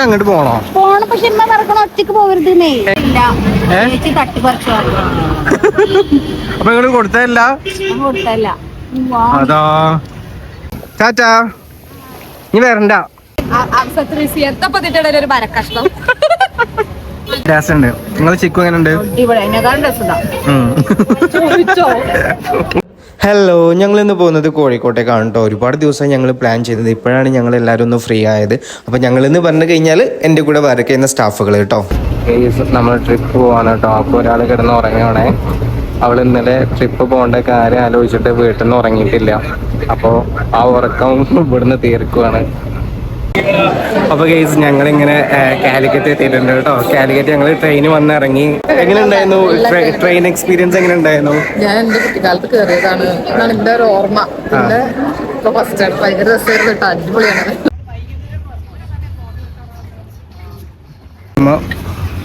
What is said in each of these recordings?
അങ്ങോട്ട് പോണോ? പോണം, പക്ഷെ ഇമ്മ പറക്കണ ഒറ്റക്ക് പോകരുത്. തട്ടിപ്പറിച്ചോ അപ്പൊ നിങ്ങള് കൊടുത്തല്ല? കൊടുത്തല്ല. അതാ ചാച്ചാ നീ വരണ്ട. ഒരു മരക്കഷ്ണം രസമുണ്ട്. നിങ്ങള് ചിക്കു എങ്ങനെയുണ്ട്? ഹലോ, ഞങ്ങൾ ഇന്ന് പോകുന്നത് കോഴിക്കോട്ടേക്കാണ് കേട്ടോ. ഒരുപാട് ദിവസം ഞങ്ങൾ പ്ലാൻ ചെയ്തത്. ഇപ്പോഴാണ് ഞങ്ങൾ എല്ലാവരും ഒന്ന് ഫ്രീ ആയത്. അപ്പോൾ ഞങ്ങൾ ഇന്ന് പറഞ്ഞു കഴിഞ്ഞാൽ എൻ്റെ കൂടെ വർക്ക് ചെയ്യുന്ന സ്റ്റാഫുകൾ കേട്ടോ. നമ്മൾ ട്രിപ്പ് പോകാൻ കേട്ടോ. അപ്പോൾ ഒരാൾ കിടന്ന് ഉറങ്ങുകയാണേ. അവൾ ഇന്നലെ ട്രിപ്പ് പോകേണ്ട കാര്യം ആലോചിച്ചിട്ട് വീട്ടിൽ നിന്ന് ഉറങ്ങിയിട്ടില്ല. അപ്പോൾ ആ ഉറക്കം ഇവിടുന്ന് തീർക്കുവാണ്. അപ്പോൾ ഗൈസ് ഞങ്ങളിങ്ങനെ കാലിക്കറ്റ് എത്തിയിട്ടുണ്ട് കേട്ടോ. കാലിക്കറ്റ് ഞങ്ങൾ ട്രെയിന് വന്ന് ഇറങ്ങി. എങ്ങനെ ഉണ്ടായിരുന്നു ട്രെയിൻ എക്സ്പീരിയൻസ്? എങ്ങനെ ഉണ്ടായിരുന്നു? ഞാൻ എന്റെ കുട്ടിക്കാലത്ത് കയറിയതാണ് എന്നാണ് എന്റെ ഒരു ഓർമ്മ. പിന്നെ ഇപ്പൊ ഫസ്റ്റ് ഭയങ്കര രസമായിരുന്നു കേട്ടോ, അടിപൊളിയാണ്.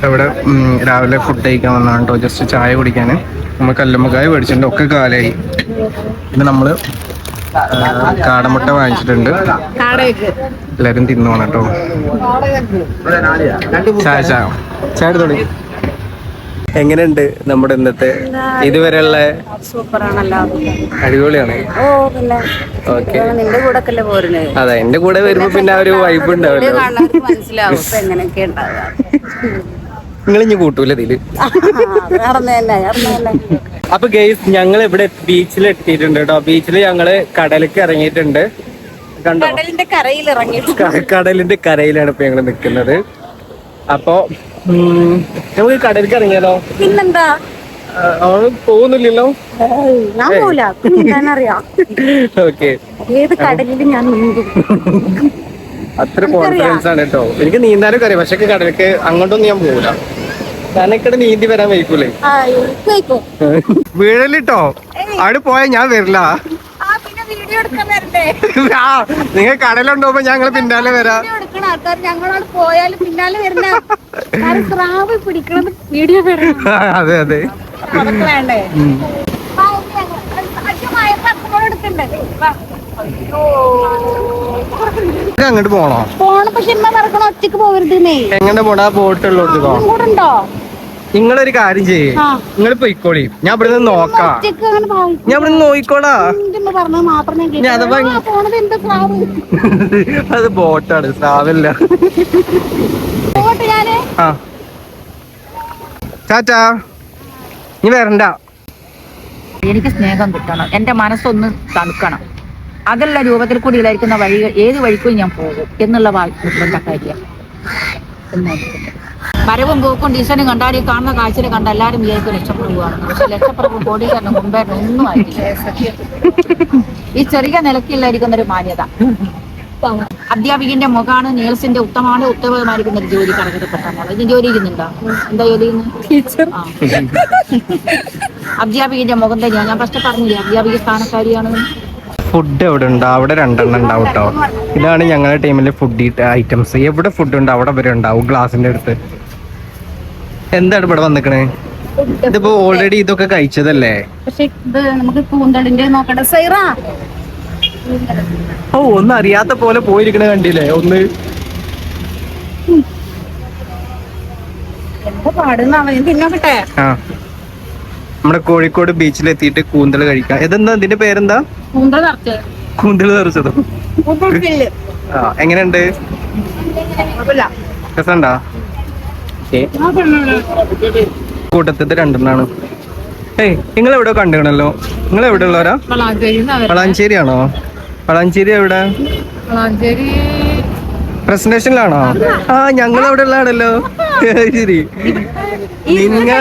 ഇവിടെ രാവിലെ ഫുഡ് കഴിക്കാൻ വന്നതാണ് കേട്ടോ. ജസ്റ്റ് ചായ കുടിക്കാൻ. നമ്മൾ കല്ലുമ്മക്കായ മേടിച്ചിട്ടുണ്ട്. ഒക്കെ കാലായി. പിന്നെ നമ്മള് കാടമുട്ട വാങ്ങിച്ചിട്ടുണ്ട്. എല്ലാരും തിന്നുവാണ് കേട്ടോ. ചായ ചായ ചായ എടുത്തോളി. എങ്ങനെയുണ്ട് നമ്മുടെ ഇന്നത്തെ ഇതുവരെയുള്ള? സൂപ്പറാണല്ലോ, അടിപൊളിയാണ്. ഓക്കെ, നിന്റെ കൂടെ ഒക്കെ പോരുന്നേ. അതെ, എന്റെ കൂടെ വരുമ്പോ പിന്നെ ആ ഒരു വൈബ് ഉണ്ടാവില്ല. മനസ്സിലാവും എങ്ങനെയൊക്കെ ഉണ്ടാവുക. നിങ്ങൾ ഇനി കൂട്ടൂല ഇതില്. അപ്പൊ ഗെയ്സ് ഞങ്ങൾ ഇവിടെ ബീച്ചിൽ എത്തിയിട്ടുണ്ട് കേട്ടോ. ബീച്ചിൽ ഞങ്ങള് കടലിലേക്ക് ഇറങ്ങിയിട്ടുണ്ട്. കണ്ടോ, കടലിന്റെ കരയിലാണ് ഇപ്പൊ ഞങ്ങള് നിക്കുന്നത്. അപ്പൊ നമുക്ക് കടലിലേക്ക് ഇറങ്ങിയാലോ? പിന്നെന്താ, അവള് പോകുന്നില്ലല്ലോ. ഓക്കെ, ഏത് കടലിലും ഞാൻ അത്ര കോൺഫിഡൻസ് ആണ് കേട്ടോ. എനിക്ക് നീന്താനൊക്കെ അറിയാം, പക്ഷെ കടലിലേക്ക് അങ്ങോട്ടൊന്നും ഞാൻ പോകൂല. ഞാനൊക്കെ നീന്തി വരാൻ വൈക്കൂലേ? വീഴലിട്ടോ. അവിടെ പോയാ ഞാൻ വരില്ല. നിങ്ങൾ കടലുണ്ടോമ്പോ ഞങ്ങള് പിന്നാലെ വരാം. അതെ അതെ, അങ്ങോട്ട് പോണോ? പോണം, പക്ഷെ ഇമ്മ പറക്കണ ഒറ്റക്ക് പോകരുത്. എങ്ങനെ പോണ? ബോട്ടുള്ളോട്ട് ഉണ്ടോ? നിങ്ങളൊരു കാര്യം ചെയ്യേ, നിങ്ങൾ പൊയ്ക്കോളി. ഞാൻ ഇവിടെ നിന്ന് നോക്കാം. ഞാൻ ഇവിടെ നിന്ന് നോക്കിക്കോളാ. അത് ബോട്ടാണ്, സ്രാവല്ല. ചാച്ചാ നീ വരണ്ട. എനിക്ക് സ്നേഹം കിട്ടണം, എന്റെ മനസ്സൊന്ന് തണുക്കണം. അതല്ല രൂപത്തിൽ കൂടി ഇതായിരിക്കുന്ന വഴികൾ ഏത് വഴിക്കും ഞാൻ പോകും എന്നുള്ള കാര്യം. വരവും പോക്കും ഡീസനും കണ്ടാൽ ഈ കാണുന്ന കാഴ്ചയിൽ കണ്ട എല്ലാവരും വിചാരിക്കും രക്ഷപ്പെടുകയാണ്. പക്ഷെ രക്ഷപ്പെടുമ്പോൾ കോടീകരണം മുമ്പേരണം ഒന്നും ആയിട്ടില്ല. ഈ ചെറിയ നിലയ്ക്കില്ലായിരിക്കുന്ന ഒരു മാന്യത. അധ്യാപികന്റെ മുഖാണ്, നേഴ്സിന്റെ ഉത്തമമായിരിക്കുന്ന ഒരു ജോലി കണക്കെടുപ്പെട്ടാണ്. ഇത് ജോലി ചെയ്യുന്നുണ്ടോ? എന്താ ജോലി ചെയ്യുന്നത്? അധ്യാപികന്റെ മുഖം തന്നെയാണ്. ഞാൻ ഫസ്റ്റ് പറഞ്ഞില്ലേ അധ്യാപിക സ്ഥാനക്കാരിയാണ്. ഫുഡ് എവിടെ ഉണ്ടോ? അവിടെ 2 എണ്ണം ഉണ്ടാവും കേട്ടോ. ഇതാണ് ഞങ്ങളുടെ ടീമിലെ ഫുഡ് ഐറ്റംസ്. എവിടെ ഫുഡ് ഉണ്ടോ അവിടെ വരെ ഉണ്ടാവും, ഗ്ലാസിന്റെ അടുത്ത്. എന്താണ് ഇവിടെ വന്നിക്കണേ? ഇതിപ്പോ ഓൾറെഡി ഇതൊക്കെ കഴിച്ചതല്ലേ? പക്ഷെ ഇത് നമുക്ക് കൂന്തളിന്റെ നോക്കട്ടെ. സൈറ, ഓ, ഒന്നും അറിയാത്ത പോലെ പോയിരിക്കണ കണ്ടില്ലേ? ഒന്ന് എന്താ പാടുന്ന തിന്നോക്കട്ടെ. ആ, നമ്മുടെ കോഴിക്കോട് ബീച്ചിലെത്തിയിട്ട് കൂന്തൽ കഴിക്കാം. ഇതെന്താ, ഇതിന്റെ പേരെന്താ? കൂന്തൽ നിറച്ചതോ? ആ, എങ്ങനെയുണ്ട്? രസമുണ്ടോ? കൂട്ടത്തിട്ട് 2 എണ്ണാണ്. ഏയ്, നിങ്ങൾ എവിടെ കണ്ടുകണല്ലോ? നിങ്ങൾ എവിടെ ഉള്ളവരാ? വളാഞ്ചേരിയാണോ? വളാഞ്ചേരി എവിടെ? പ്രസന്റേഷനിലാണോ? ആ, ഞങ്ങൾ അവിടെ ഉള്ളതാണല്ലോ. ശരി, നിങ്ങ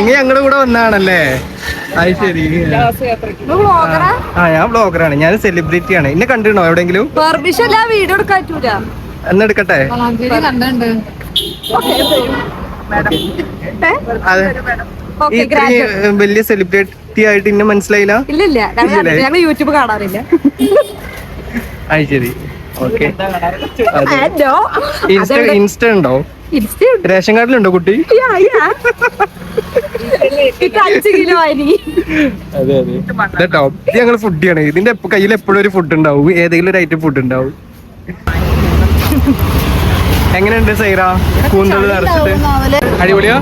ഞങ്ങളുടെ കൂടെ വന്നാണല്ലേ? അത് ശരി. ആ, ഞാൻ ബ്ലോഗറാണ്. ഞാൻ സെലിബ്രിറ്റിയാണ്. എന്നെ കണ്ടിരുന്നോ എവിടെയെങ്കിലും? എന്നാ എടുക്കട്ടെ? ഇത്രയും വലിയ സെലിബ്രിറ്റി ആയിട്ട് ഇന്നെ മനസ്സിലായില്ല? ഇല്ല, യൂട്യൂബ് കാണാറില്ല. അത് ശരി, ഓക്കെ. ഇൻസ്റ്റ ഉണ്ടോ? റേഷൻ കാർഡിലുണ്ടോ കുട്ടി? അതെ അതെ കേട്ടോ. ഇത് ഞങ്ങൾ ഫുഡിയാണ്. ഇതിന്റെ കയ്യിൽ എപ്പോഴും ഒരു ഫുഡ് ഉണ്ടാവും, ഏതെങ്കിലും ഒരു ഐറ്റം ഫുഡ് ഉണ്ടാവും. എങ്ങനെയുണ്ട് സൈറ കൂന്തൽ നിറച്ചിട്ട്? അടിപൊളിയാ.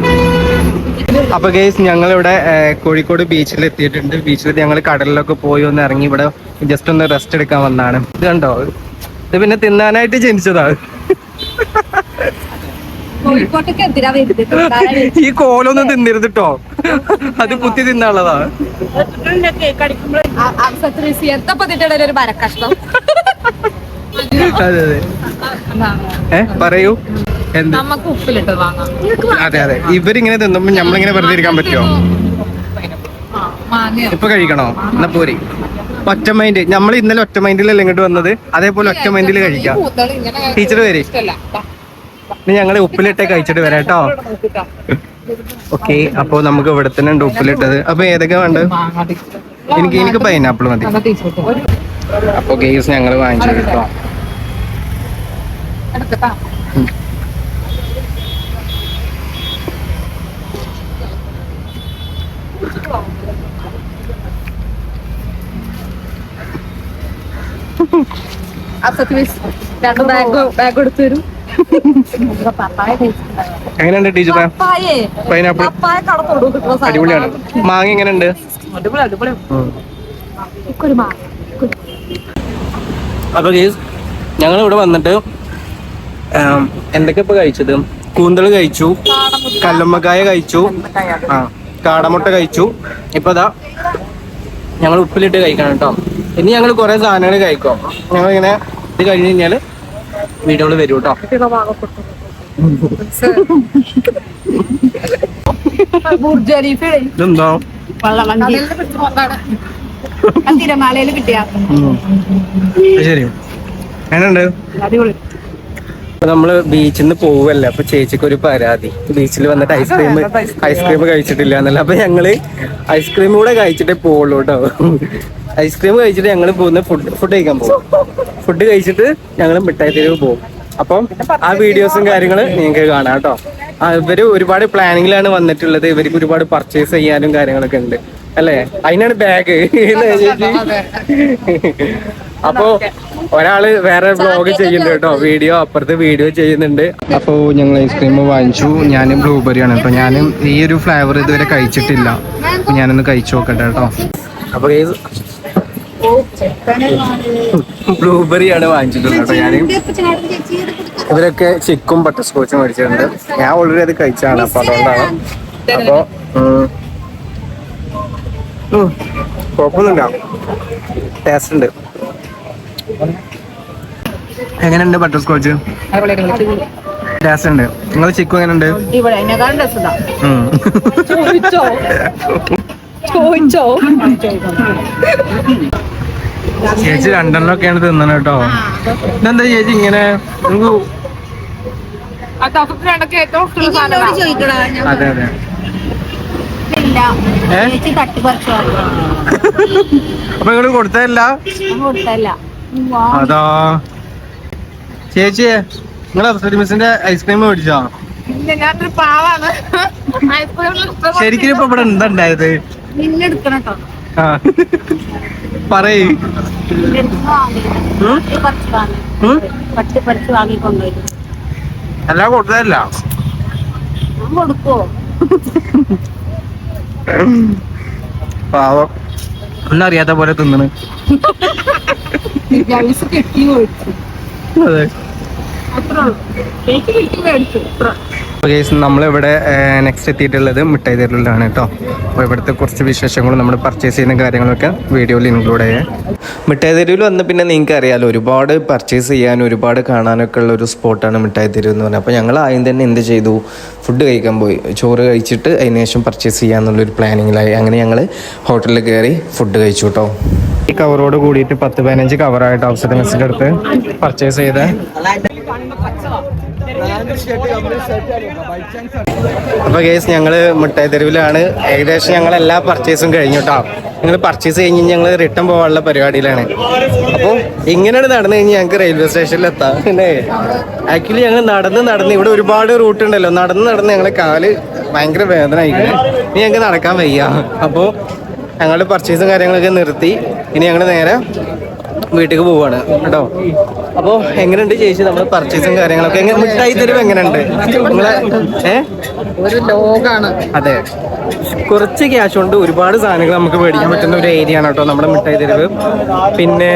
അപ്പൊ ഗൈസ് ഞങ്ങളിവിടെ കോഴിക്കോട് ബീച്ചിൽ എത്തിയിട്ടുണ്ട്. ബീച്ചിൽ ഞങ്ങൾ കടലിലൊക്കെ പോയി ഒന്ന് ഇറങ്ങി ഇവിടെ ജസ്റ്റ് ഒന്ന് റെസ്റ്റ് എടുക്കാൻ വന്നതാണ്. ഇത് കണ്ടോ, ഇത് പിന്നെ തിന്നാനായിട്ട് ജനിച്ചതാണ്. കോഴിക്കോട്ടേക്ക് എന്തിനാ വരുന്നത്? ഈ കോലൊന്നും തിന്നരുതിട്ടോ, അത് കുത്തി തിന്നാനുള്ളതാ. ഒരു മരക്കഷ്ണം. അതെ അതെ. പറയൂ. എന്ത്? നമുക്ക് ഉപ്പിലിട്ട് വാങ്ങാം. അതെ അതെ. ഇവരിങ്ങനെ തിന്നുമ്പോ നമ്മളിങ്ങനെ വെറുതെ ഇരിക്കാൻ പറ്റുമോ? മാങ്ങയോ ഇപ്പൊ കഴിക്കണോ? എന്നാ പോരി. ഒറ്റ മൈൻഡ്. നമ്മൾ ഇന്നലെ ഒറ്റ മൈൻഡിലല്ലേ ഇങ്ങോട്ട് വന്നത്, അതേപോലെ ഒറ്റ മൈൻഡിൽ കഴിക്കാം. ടീച്ചർ വരെ ഇനി ഞങ്ങള് ഉപ്പിലിട്ടേ കഴിച്ചിട്ട് വരാം കേട്ടോ. ഓക്കെ, അപ്പൊ നമുക്ക് ഇവിടെ തന്നെ ഉണ്ട് ഉപ്പിലിട്ടത്. അപ്പൊ ഏതൊക്കെ വേണ്ടത്? എനിക്ക് പൈനാപ്പിൾ മതി. അപ്പൊ ഗെയ്സ് ഞങ്ങള് വാങ്ങിച്ചു കേട്ടോ. ബാഗ് എടുത്തു തരും. എങ്ങനെയുണ്ട് ടീച്ചറെ പൈനാപ്പിൾ? അടിപൊളിയാണ്. മാങ്ങ എങ്ങനെയുണ്ട്? അപ്പൊ ഗെയ്സ് ഞങ്ങൾ ഇവിടെ വന്നിട്ട് എന്തൊക്കെ ഇപ്പൊ കഴിച്ചത്? കൂന്തൽ കഴിച്ചു, കല്ലുമ്മക്കായ കഴിച്ചു, കാടമുട്ട കഴിച്ചു. ഇപ്പൊ അതാ ഞങ്ങൾ ഉപ്പിലിട്ട് കഴിക്കണം കേട്ടോ. ഇനി ഞങ്ങൾ കുറെ സാധനങ്ങൾ കഴിക്കും. ഞങ്ങൾ ഇങ്ങനെ ഇത് കഴിഞ്ഞ് കഴിഞ്ഞാല് വീഡിയോയിൽ വരും കേട്ടോ. ഇതെന്തോ തിരമാലയിൽ കിട്ടിയ ശരി. എങ്ങനെയുണ്ട്? നമ്മള് ബീച്ചിൽ നിന്ന് പോവല്ലേ, അപ്പൊ ചേച്ചിക്ക് ഒരു പരാതി. ബീച്ചിൽ വന്നിട്ട് ഐസ്ക്രീം കഴിച്ചിട്ടില്ല എന്നല്ല. അപ്പൊ ഞങ്ങള് ഐസ്ക്രീം കൂടെ കഴിച്ചിട്ടേ പോവുള്ളൂ കേട്ടോ. ഐസ്ക്രീം കഴിച്ചിട്ട് ഞങ്ങൾ പോകുന്ന ഫുഡ് കഴിക്കാൻ പോകും. ഫുഡ് കഴിച്ചിട്ട് ഞങ്ങൾ മിഠായി തെരുവ് പോകും. അപ്പം ആ വീഡിയോസും കാര്യങ്ങള് നിങ്ങൾക്ക് കാണാം കേട്ടോ. ഇവര് ഒരുപാട് പ്ലാനിങ്ങിലാണ് വന്നിട്ടുള്ളത്. ഇവർക്ക് ഒരുപാട് പർച്ചേസ് ചെയ്യാനും കാര്യങ്ങളൊക്കെ ഉണ്ട് അല്ലേ? അതിനാണ് ബാഗ്. അപ്പൊ ഒരാള് വേറെ വ്ളോഗ് ചെയ്യുന്നുണ്ട് കേട്ടോ, വീഡിയോ അപ്പുറത്ത് വീഡിയോ ചെയ്യുന്നുണ്ട്. അപ്പൊ ഞങ്ങൾ ഐസ്ക്രീം വാങ്ങിച്ചു. ഞാൻ ബ്ലൂബെറി ആണ് കേട്ടോ. ഞാൻ ഈ ഒരു ഫ്ലേവർ ഇതുവരെ കഴിച്ചിട്ടില്ല. ഞാനൊന്ന് കഴിച്ചു നോക്കട്ടെ കേട്ടോ. അപ്പൊ ബ്ലൂബെറി ആണ് വാങ്ങിച്ചിട്ടുള്ളത് കേട്ടോ. ഞാൻ ഇവരൊക്കെ ചിക്കും ബട്ടർ സ്കോച്ചും മേടിച്ചിട്ടുണ്ട്. ഞാൻ ഓൾറെഡി അത് കഴിച്ചാണ്, അപ്പൊ അതുകൊണ്ടാണ്. അപ്പൊ കുഴപ്പമൊന്നുമില്ല, ടേസ്റ്റ് ഉണ്ട്. എങ്ങനെയുണ്ട് ബട്ടർ സ്കോച്ച്? ടേസ്റ്റ് ഉണ്ട്. നിങ്ങൾ ചിക്കു എങ്ങനെയുണ്ട്? ചേച്ചി രണ്ടെണ്ണൊക്കെയാണ് തിന്നണ കേട്ടോ. ഇതെന്താ ചേച്ചി ഇങ്ങനെ? അതെ അതെ. അപ്പൊ നിങ്ങള് കൊടുത്തല്ല? അതാ ചേച്ചിയെ നിങ്ങൾ അഫ്സരി മിസ്സിന്റെ ഐസ്ക്രീം മേടിച്ചോ? ശരിക്കും ഇപ്പൊ ഇവിടെ എന്താ ഉണ്ടായത്? പറയ്. എല്ലാം കൊടുത്തല്ല? കൊടുക്കോ? പാവം, ഒന്നും അറിയാത്ത പോലെ തിന്നണ്. അതെ. നമ്മളിവിടെ നെക്സ്റ്റ് എത്തിയിട്ടുള്ളത് മിഠായി തെരുവിലാണ് കേട്ടോ. അപ്പോൾ ഇവിടുത്തെ കുറച്ച് വിശേഷങ്ങളും നമ്മൾ പർച്ചേസ് ചെയ്യുന്ന കാര്യങ്ങളൊക്കെ വീഡിയോയിൽ ഇൻക്ലൂഡ് ചെയ്യാം. മിഠായി തെരുവിൽ വന്ന് പിന്നെ നിങ്ങൾക്ക് അറിയാമല്ലോ, ഒരുപാട് പർച്ചേസ് ചെയ്യാനും ഒരുപാട് കാണാനൊക്കെ ഉള്ള ഒരു സ്പോട്ടാണ് മിഠായി തെരുവ് എന്ന് പറഞ്ഞാൽ. അപ്പോൾ ഞങ്ങൾ ആദ്യം തന്നെ എന്ത് ചെയ്തു, ഫുഡ് കഴിക്കാൻ പോയി. ചോറ് കഴിച്ചിട്ട് അതിന് ശേഷം പർച്ചേസ് ചെയ്യാന്നുള്ളൊരു പ്ലാനിങ്ങിലായി. അങ്ങനെ ഞങ്ങൾ ഹോട്ടലിൽ കയറി ഫുഡ് കഴിച്ചു കേട്ടോ. ഈ കവറോട് കൂടിയിട്ട് 10-15 കവറായിട്ട് അവസര മെസ്സിൻ്റെ അടുത്ത് പർച്ചേസ് ചെയ്ത്. അപ്പോൾ കേസ് ഞങ്ങൾ മിഠായി തെരുവിലാണ്. ഏകദേശം ഞങ്ങൾ എല്ലാ പർച്ചേസും കഴിഞ്ഞു കേട്ടോ. ഞങ്ങൾ പർച്ചേസ് കഴിഞ്ഞ് ഞങ്ങൾ റിട്ടേൺ പോകാനുള്ള പരിപാടിയിലാണ്. അപ്പോൾ ഇങ്ങനെയാണ് നടന്നു കഴിഞ്ഞാൽ ഞങ്ങൾക്ക് റെയിൽവേ സ്റ്റേഷനിൽ എത്താം. പിന്നെ ആക്ച്വലി ഞങ്ങൾ നടന്ന് ഇവിടെ ഒരുപാട് റൂട്ട് ഉണ്ടല്ലോ. നടന്ന് ഞങ്ങളെ കാല് ഭയങ്കര വേദന ആയിക്കണേ. ഇനി ഞങ്ങൾക്ക് നടക്കാൻ വയ്യ. അപ്പോൾ ഞങ്ങളുടെ പർച്ചേസും കാര്യങ്ങളൊക്കെ നിർത്തി. ഇനി ഞങ്ങൾ നേരെ വീട്ടിലേക്ക് പോവാണ് കേട്ടോ. അപ്പോ എങ്ങനെയുണ്ട് ചേച്ചി നമ്മുടെ പർച്ചേസും കാര്യങ്ങളൊക്കെ മിഠായി തരുമ്പോ എങ്ങനെയുണ്ട് നിങ്ങളെ? ഒരു ലോകാണ്. അതെ, കുറച്ച് ക്യാഷ് കൊണ്ട് ഒരുപാട് സാധനങ്ങൾ നമുക്ക് മേടിക്കാൻ പറ്റുന്ന ഒരു ഏരിയ ആണ് കേട്ടോ നമ്മുടെ മിഠായി തെരുവ്. പിന്നെ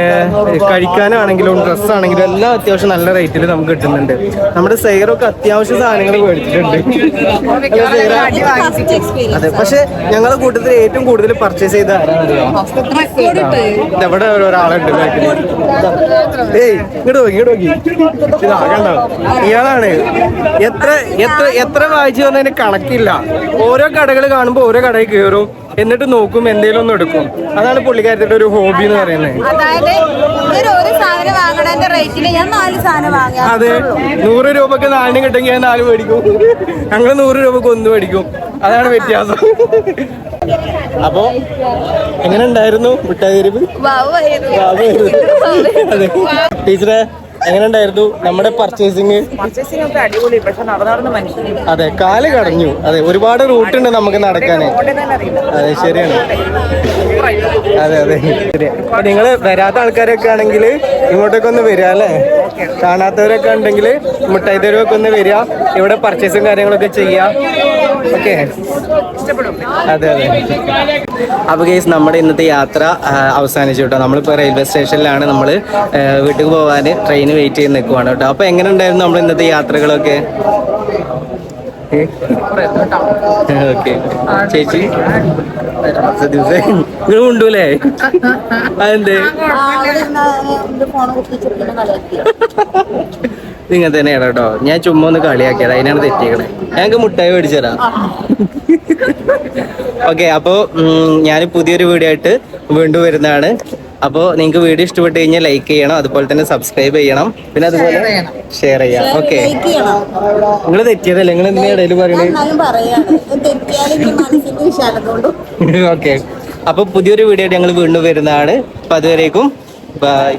കഴിക്കാനാണെങ്കിലും ഡ്രസ്സാണെങ്കിലും എല്ലാം അത്യാവശ്യം നല്ല റേറ്റിൽ നമുക്ക് കിട്ടുന്നുണ്ട്. നമ്മുടെ സെയറൊക്കെ അത്യാവശ്യം സാധനങ്ങൾ മേടിച്ചിട്ടുണ്ട്. അതെ, പക്ഷെ ഞങ്ങളുടെ കൂട്ടത്തിൽ ഏറ്റവും കൂടുതൽ പർച്ചേസ് ചെയ്ത ആരാണെന്നറിയോ? ഇവിടെ ഒരാളുണ്ട് ബാക്കിൽ. ഏയ് ഇങ്ങോട്ട് നോക്കി ഇതാകണ്ടോ, ഇയാളാണ്. എത്ര വായിച്ചു വന്നതിന് കണക്കില്ല. ഓരോ കടകൾ കാണുമ്പോൾ ഓരോ കടയിൽ കയറും, എന്നിട്ട് നോക്കും, എന്തെങ്കിലും ഒന്ന് എടുക്കും. അതാണ് പുള്ളിക്കാരത്തിന്റെ ഒരു ഹോബി എന്ന് പറയുന്നത്. അതായത് ഒരു സാധനം വാങ്ങണതിന്റെ റേറ്റില് ഞാൻ 4 സാധനം വാങ്ങാം. അതെ, 100 രൂപക്ക് 4 കിട്ടുമെങ്കിൽ ഞാൻ 4 മേടിക്കും. ഞങ്ങൾ 100 രൂപക്ക് 1 മേടിക്കും. അതാണ് വ്യത്യാസം. അപ്പോ എങ്ങനെ ഉണ്ടായിരുന്നു മിഠായി തെരുവ്? അതെ ടീച്ചറെ, എങ്ങനെ ഉണ്ടായിരുന്നു നമ്മുടെ പർച്ചേസിങ്? അതെ, കാല് കടഞ്ഞു. അതെ, ഒരുപാട് റൂട്ട് ഉണ്ട് നമുക്ക് നടക്കാന്. അതെ, ശരിയാണ്. അതെ അതെ ശരി. നിങ്ങള് വരാത്ത ആൾക്കാരൊക്കെ ആണെങ്കിൽ ഇങ്ങോട്ടൊക്കെ ഒന്ന് വരിക അല്ലേ? കാണാത്തവരൊക്കെ ഉണ്ടെങ്കിൽ മിഠായി തെരുവൊക്കെ ഒന്ന് വരിക, ഇവിടെ പർച്ചേസും കാര്യങ്ങളൊക്കെ ചെയ്യാം. ഓക്കെ, അതെ അതെ. അപ്പൊ ഗൈസ്, നമ്മുടെ ഇന്നത്തെ യാത്ര അവസാനിച്ചു കേട്ടോ. നമ്മളിപ്പോ റെയിൽവേ സ്റ്റേഷനിലാണ്. നമ്മൾ വീട്ടിൽ പോകാൻ ട്രെയിൻ വെയിറ്റ് ചെയ്ത് നിൽക്കുവാണ് കേട്ടോ. അപ്പൊ എങ്ങനെ ഉണ്ടായിരുന്നു നമ്മൾ ഇന്നത്തെ യാത്രകളൊക്കെ? ഓക്കെ ചേച്ചി, നിങ്ങൾ ഉണ്ടല്ലേ? അതെന്തേ ഇങ്ങനെ തന്നെയാണ് കേട്ടോ. ഞാൻ ചുമ്മാ ഒന്ന് കളിയാക്കിയത്, അതിനാണ് തെറ്റിയേക്കണേ. ഞങ്ങൾക്ക് മുട്ടായി മേടിച്ചതാ. ഓക്കെ, അപ്പോൾ ഞാൻ പുതിയൊരു വീഡിയോ ആയിട്ട് വീണ്ടും വരുന്നതാണ്. അപ്പോൾ നിങ്ങൾക്ക് വീഡിയോ ഇഷ്ടപ്പെട്ട് കഴിഞ്ഞാൽ ലൈക്ക് ചെയ്യണം, അതുപോലെ തന്നെ സബ്സ്ക്രൈബ് ചെയ്യണം, പിന്നെ അതുപോലെ ഷെയർ ചെയ്യാം. ഓക്കെ, നിങ്ങൾ തെറ്റിയതല്ലേ, നിങ്ങൾ എന്തിനാ ഇടയിൽ പറയുന്നത്? ഓക്കെ, അപ്പോൾ പുതിയൊരു വീഡിയോ ആയിട്ട് ഞങ്ങൾ വീണ്ടും വരുന്നതാണ്. അപ്പോൾ അതുവരേക്കും ബൈ.